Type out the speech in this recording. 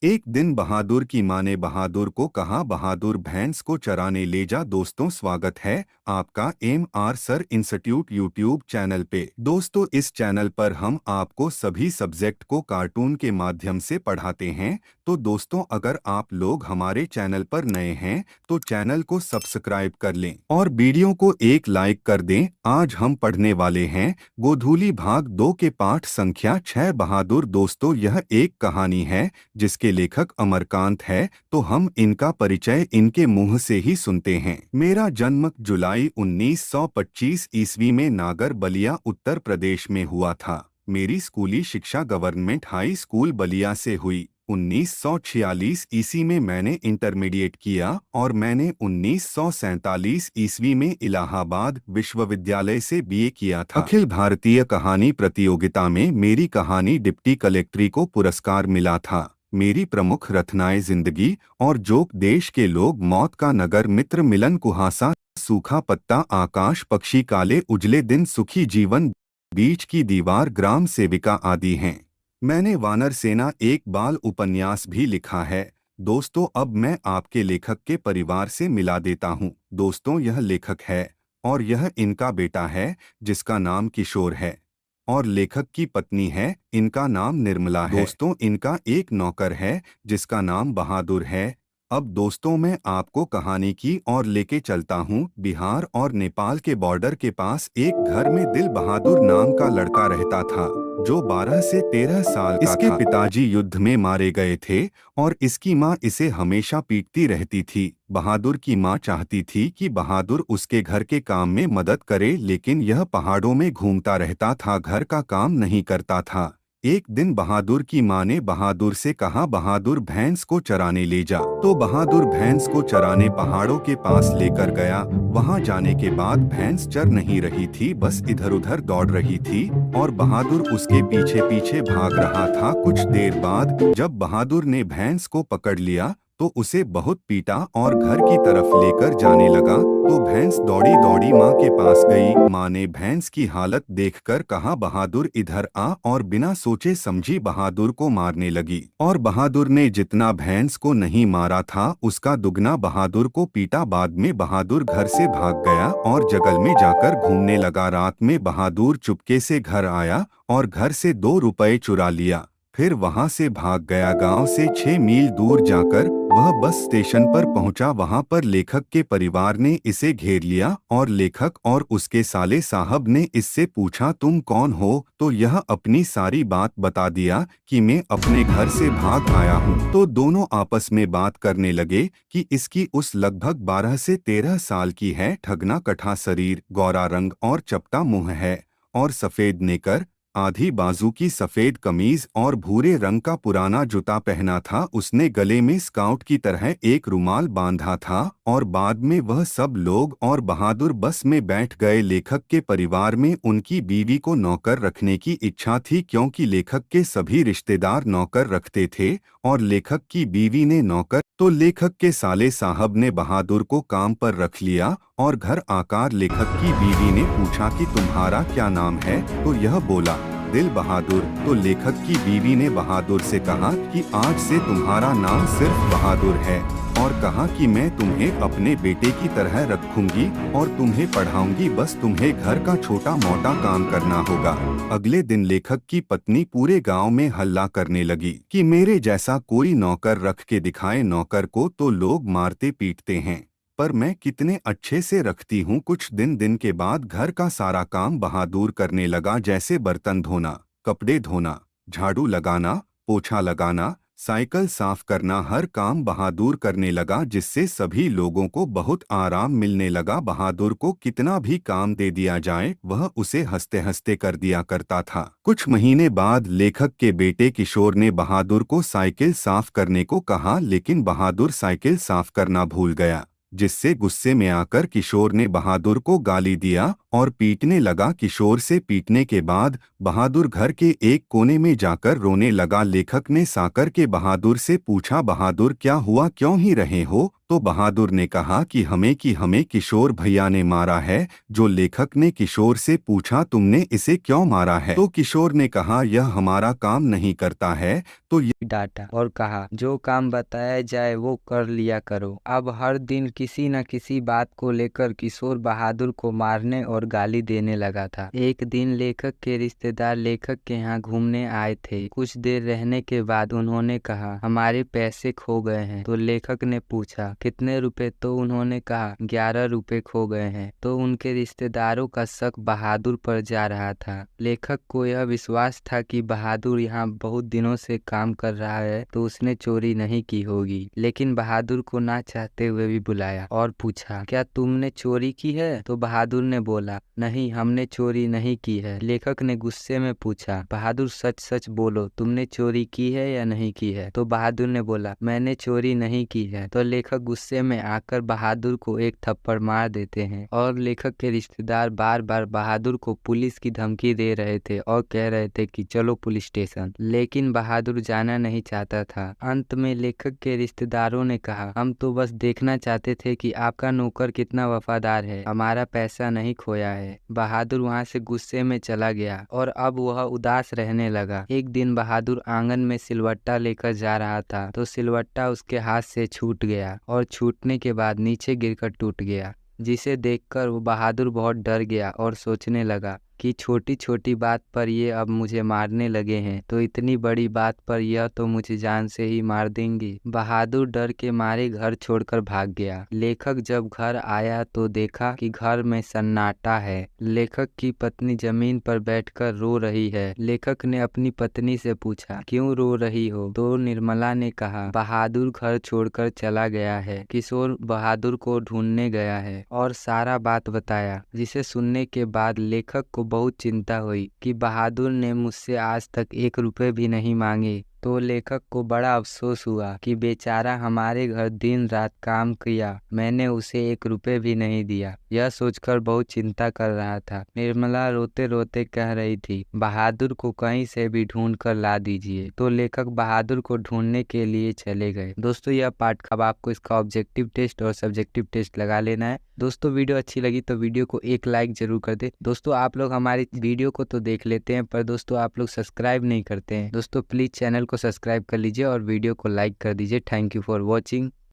एक दिन बहादुर की माँ ने बहादुर को कहा, बहादुर भैंस को चराने ले जा। दोस्तों, स्वागत है आपका M sir institute YouTube channel पे। दोस्तों, इस चैनल पर हम आपको सभी सब्जेक्ट को कार्टून के माध्यम से पढ़ाते हैं। तो दोस्तों, अगर आप लोग हमारे चैनल पर नए हैं तो चैनल को सब्सक्राइब कर लें और वीडियो को एक लाइक कर दें। आज हम पढ़ने वाले हैं गोधूली भाग 2 के पाठ संख्या 6 बहादुर। दोस्तों, यह एक कहानी है जिसके लेखक अमरकांत है, तो हम इनका परिचय इनके मुंह से ही सुनते हैं। मेरा जन्म जुलाई 1925 ईस्वी में नागर बलिया उत्तर प्रदेश में हुआ था। मेरी स्कूली शिक्षा गवर्नमेंट हाई स्कूल बलिया से हुई। 1946 ईस्वी में मैंने इंटरमीडिएट किया और मैंने 1947 ईस्वी में इलाहाबाद विश्वविद्यालय से बीए किया था। अखिल भारतीय कहानी प्रतियोगिता में मेरी कहानी डिप्टी कलेक्ट्री को पुरस्कार मिला था। मेरी प्रमुख रचनाएं जिंदगी और जोक, देश के लोग, मौत का नगर, मित्र, मिलन, कुहासा, सूखा पत्ता, आकाश, पक्षी, काले उजले दिन, सुखी जीवन, बीच की दीवार, ग्राम सेविका आदि हैं। मैंने वानर सेना एक बाल उपन्यास भी लिखा है। दोस्तों, अब मैं आपके लेखक के परिवार से मिला देता हूँ। दोस्तों, यह लेखक है और यह इनका बेटा है जिसका नाम किशोर है और लेखक की पत्नी है, इनका नाम निर्मला है। दोस्तों, इनका एक नौकर है जिसका नाम बहादुर है। अब दोस्तों, मैं आपको कहानी की और लेके चलता हूँ। बिहार और नेपाल के बॉर्डर के पास एक घर में दिल बहादुर नाम का लड़का रहता था जो 12 से 13 साल का इसके था। पिताजी युद्ध में मारे गए थे और इसकी माँ इसे हमेशा पीटती रहती थी। बहादुर की माँ चाहती थी कि बहादुर उसके घर के काम में मदद करे, लेकिन यह पहाड़ों में घूमता रहता था, घर का काम नहीं करता था। एक दिन बहादुर की माँ ने बहादुर से कहा, बहादुर भैंस को चराने ले जा। तो बहादुर भैंस को चराने पहाड़ों के पास लेकर गया। वहां जाने के बाद भैंस चर नहीं रही थी, बस इधर उधर दौड़ रही थी और बहादुर उसके पीछे पीछे भाग रहा था। कुछ देर बाद जब बहादुर ने भैंस को पकड़ लिया तो उसे बहुत पीटा और घर की तरफ लेकर जाने लगा। तो भैंस दौड़ी दौड़ी माँ के पास गई। माँ ने भैंस की हालत देखकर कहा, बहादुर इधर आ, और बिना सोचे समझी बहादुर को मारने लगी। और बहादुर ने जितना भैंस को नहीं मारा था उसका दुगना बहादुर को पीटा। बाद में बहादुर घर से भाग गया और जंगल में जाकर घूमने लगा। रात में बहादुर चुपके से घर आया और घर से 2 रुपए चुरा लिया। फिर वहां से भाग गया। गांव से 6 मील दूर जाकर वह बस स्टेशन पर पहुंचा। वहां पर लेखक के परिवार ने इसे घेर लिया और लेखक और उसके साले साहब ने इससे पूछा, तुम कौन हो? तो यह अपनी सारी बात बता दिया कि मैं अपने घर से भाग आया हूं। तो दोनों आपस में बात करने लगे कि इसकी उस लगभग 12 से 13 साल की है। ठगना कठा शरीर, गोरा रंग और चपटा मुंह है और सफेद नेकर, आधी बाजू की सफेद कमीज और भूरे रंग का पुराना जूता पहना था। उसने गले में स्काउट की तरह एक रुमाल बांधा था और बाद में वह सब लोग और बहादुर बस में बैठ गए। लेखक के परिवार में उनकी बीवी को नौकर रखने की इच्छा थी क्योंकि लेखक के सभी रिश्तेदार नौकर रखते थे और लेखक की बीवी ने नौकर। तो लेखक के साले साहब ने बहादुर को काम पर रख लिया और घर आकर लेखक की बीवी ने पूछा कि तुम्हारा क्या नाम है? तो यह बोला, दिल बहादुर। तो लेखक की बीवी ने बहादुर से कहा कि आज से तुम्हारा नाम सिर्फ बहादुर है और कहा कि मैं तुम्हें अपने बेटे की तरह रखूंगी और तुम्हें पढ़ाऊंगी, बस तुम्हें घर का छोटा मोटा काम करना होगा। अगले दिन लेखक की पत्नी पूरे गांव में हल्ला करने लगी कि मेरे जैसा कोई नौकर रख के दिखाए। नौकर को तो लोग मारते पीटते हैं पर मैं कितने अच्छे से रखती हूँ। कुछ दिन के बाद घर का सारा काम बहादुर करने लगा, जैसे बर्तन धोना, कपड़े धोना, झाड़ू लगाना, पोछा लगाना, साइकिल साफ करना। हर काम बहादुर करने लगा जिससे सभी लोगों को बहुत आराम मिलने लगा। बहादुर को कितना भी काम दे दिया जाए वह उसे हंसते हंसते कर दिया करता था। कुछ महीने बाद लेखक के बेटे किशोर ने बहादुर को साइकिल साफ करने को कहा, लेकिन बहादुर साइकिल साफ करना भूल गया, जिससे गुस्से में आकर किशोर ने बहादुर को गाली दिया और पीटने लगा। किशोर से पीटने के बाद बहादुर घर के एक कोने में जाकर रोने लगा। लेखक ने साकर के बहादुर से पूछा, बहादुर क्या हुआ, क्यों ही रहे हो? तो बहादुर ने कहा कि हमें किशोर भैया ने मारा है। जो लेखक ने किशोर से पूछा तुमने इसे क्यों मारा है, तो किशोर ने कहा यह हमारा काम नहीं करता है। तो डांटा और कहा जो काम बताया जाए वो कर लिया करो। अब हर दिन किसी न किसी बात को लेकर किशोर बहादुर को मारने और गाली देने लगा था। एक दिन लेखक के रिश्तेदार लेखक के यहाँ घूमने आए थे। कुछ देर रहने के बाद उन्होंने कहा हमारे पैसे खो गए हैं। तो लेखक ने पूछा कितने रुपए, तो उन्होंने कहा 11 रुपए खो गए हैं। तो उनके रिश्तेदारों का शक बहादुर पर जा रहा था। लेखक को यह विश्वास था कि बहादुर यहाँ बहुत दिनों से काम कर रहा है तो उसने चोरी नहीं की होगी, लेकिन बहादुर को ना चाहते हुए भी बुलाया और पूछा क्या तुमने चोरी की है? तो बहादुर ने बोला नहीं, हमने चोरी नहीं की है। लेखक ने गुस्से में पूछा बहादुर सच सच बोलो, तुमने चोरी की है या नहीं की है? तो बहादुर ने बोला मैंने चोरी नहीं की है। तो लेखक गुस्से में आकर बहादुर को एक थप्पड़ मार देते हैं और लेखक के रिश्तेदार बार बार बहादुर को पुलिस की धमकी दे रहे थे और कह रहे थे कि चलो पुलिस स्टेशन, लेकिन बहादुर जाना नहीं चाहता था। अंत में लेखक के रिश्तेदारों ने कहा हम तो बस देखना चाहते थे कि आपका नौकर कितना वफादार है, हमारा पैसा नहीं खोया है। बहादुर वहां से गुस्से में चला गया और अब वह उदास रहने लगा। एक दिन बहादुर आंगन में सिलवट्टा लेकर जा रहा था तो सिलवट्टा उसके हाथ से छूट गया और छूटने के बाद नीचे गिरकर टूट गया, जिसे देखकर वो बहादुर बहुत डर गया और सोचने लगा कि छोटी छोटी बात पर ये अब मुझे मारने लगे हैं तो इतनी बड़ी बात पर यह तो मुझे जान से ही मार देंगे। बहादुर डर के मारे घर छोड़कर भाग गया। लेखक जब घर आया तो देखा कि घर में सन्नाटा है। लेखक की पत्नी जमीन पर बैठकर रो रही है। लेखक ने अपनी पत्नी से पूछा क्यों रो रही हो? तो निर्मला ने कहा बहादुर घर छोड़कर चला गया है, किशोर बहादुर को ढूंढने गया है, और सारा बात बताया। जिसे सुनने के बाद लेखक को बहुत चिंता हुई कि बहादुर ने मुझसे आज तक 1 रुपए भी नहीं मांगे। तो लेखक को बड़ा अफसोस हुआ कि बेचारा हमारे घर दिन रात काम किया, मैंने उसे 1 रुपए भी नहीं दिया। यह सोचकर बहुत चिंता कर रहा था। निर्मला रोते रोते कह रही थी बहादुर को कहीं से भी ढूंढ कर ला दीजिए। तो लेखक बहादुर को ढूंढने के लिए चले गए। दोस्तों यह पार्ट, अब आपको इसका ऑब्जेक्टिव टेस्ट और सब्जेक्टिव टेस्ट लगा लेना है। दोस्तों वीडियो अच्छी लगी तो वीडियो को एक लाइक जरूर कर दे। दोस्तों आप लोग हमारी वीडियो को तो देख लेते हैं पर दोस्तों आप लोग सब्सक्राइब नहीं करते हैं। दोस्तों प्लीज चैनल को सब्सक्राइब कर लीजिए और वीडियो को लाइक कर दीजिए। Thank you for watching.